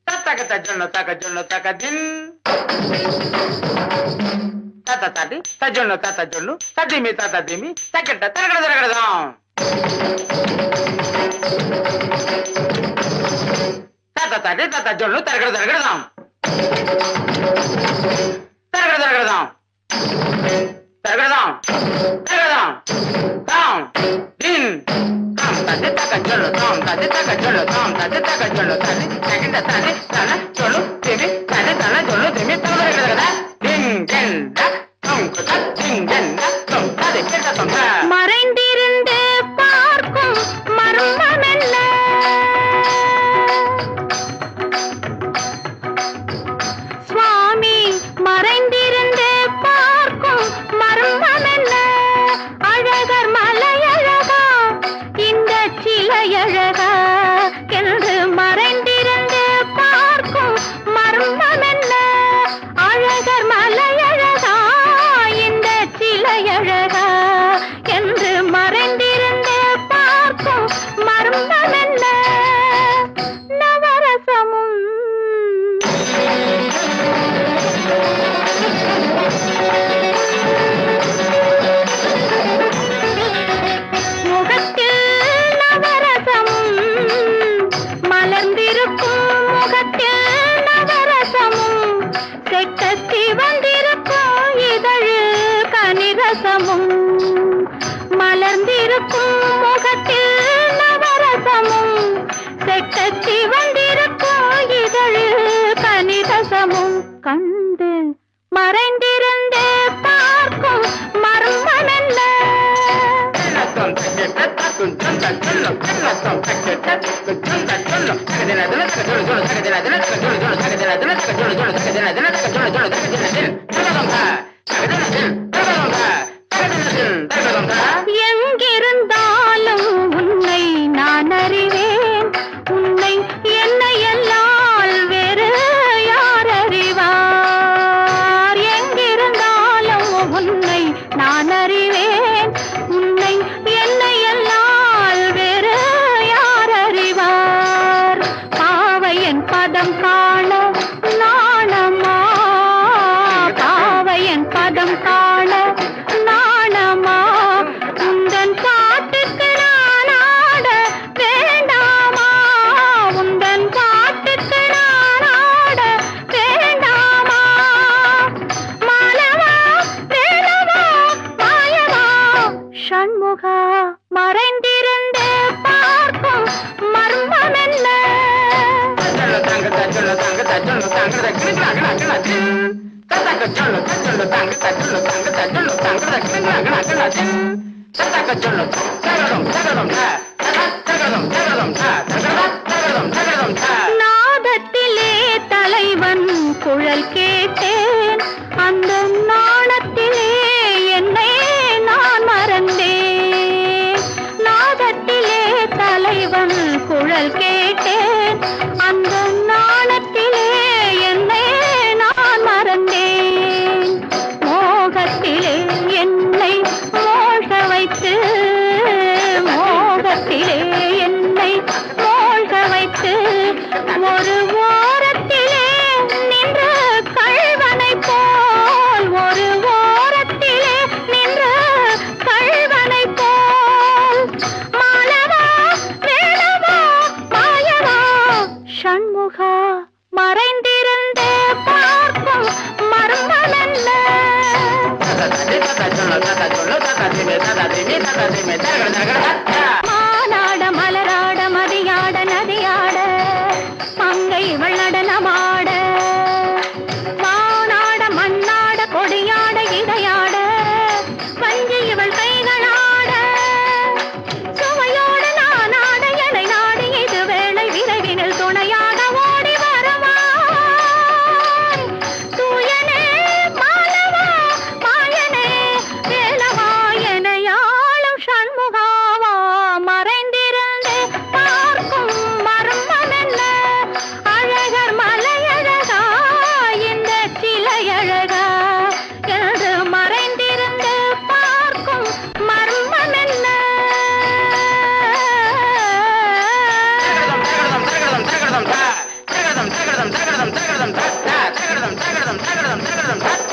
Tata tajono taka din. Tata tadi tajono tata jolu tadimi taketa taragada. Tata tadi tata jolu taragada. Taragada. Down. Din. Tadi taka jolu tadi taka jolu tadi taketa tadi tana jolu timi tadi tana jolu timi taragada. Ding ding da. மறைந்திருந்து பார்க்கும் மர்மம் என்ன? சுவாமி மறைந்திருந்து பார்க்கும் மர்மம் என்ன? அழகர் மலையழகா இந்த சிலையழகா என்று மறைந்திருந்து பார்க்கும் மர்மம் என்ன? அழகர் மலையழகா சிலையழகா என்று மறைந்திருந்து பார்க்கும் மர்மம் என்ன? நவரசமும் முகத்தில் நவரசமும் மலர்ந்திருக்கும் முகத்தில் நவரசமும் செக்கத்தி வந்திருக்கும் இதழு கனிரசமும் மலர்ந்திருக்கும் முகத்தில் நவரசமும் செக்கத்தி வந்திருக்கும் இதழு கனிரசமும் கண்டு மறைந்திருந்தே பார்க்கும் மர்மம் என்ன? எங்கிருந்தாலும் உன்னை நான் அறிவேன். உன்னை என்னை எல்லால் வேறு யார் அறிவார்? எங்கிருந்தாலும் உன்னை நான் அறிவேன். உன்னை என்னை எல்லால் வேறு யார் அறிவார்? பாவையன் பதம் காண நாணமா? பாவையன் பதம் காண நாணமா? உந்தன் பாட்டுக்கு நான் ஆட வேண்டாமா? உந்தன் பாட்டுக்கு நான் ஆட வேண்டாமா? மாலவா வேலவா மாயவா ஷண்முகா மறைந்திருந்து பார்க்கும் மர்மம் என்ன? நாதத்திலே தலைவன் குழல் கேட்டேன். அந்த நாணத்திலே என்னை நான் மறந்தேன். நாதத்திலே தலைவன் குழல் கேட்டேன். அந்த நாணத்திலே என்னை நான் மறந்தேன். மோகத்திலே என்னை மோக வைத்து மோகத்திலே என்னை மோக வைத்து ஒரு ஓரத்திலே நின்ற கள்வனை போல் ஒரு ஓரத்திலே நின்ற கள்வனை போல் மாலவா வேலவா மாயவா ஷண்முகா மறைந்திருந்தே பார்க்கும் மர்மம் என்ன? மானாட மலராட மதியாட நதியாட மங்கை இவள் நடனமாட வானாட மண்ணாட கொடியாட இடையாட வஞ்சி இவள் கைகளாட சுவையோடு நானாட எடை நாடி இது வேளை விரைவினில் துணையாக ஓடி வருவாய். தூயனே மாலவா மாயனே வேலவா எனையாளும் ஷண்முகாவா மறைந்திருந்து பார்க்கும் மர்மம் என்ன? அழகர் மலையழகா இந்த சிலையழகா என்று மறைந்திருந்து பார்க்கும் மர்மம் என்ன? தகடதம் தகடதம் தகடதம் தத்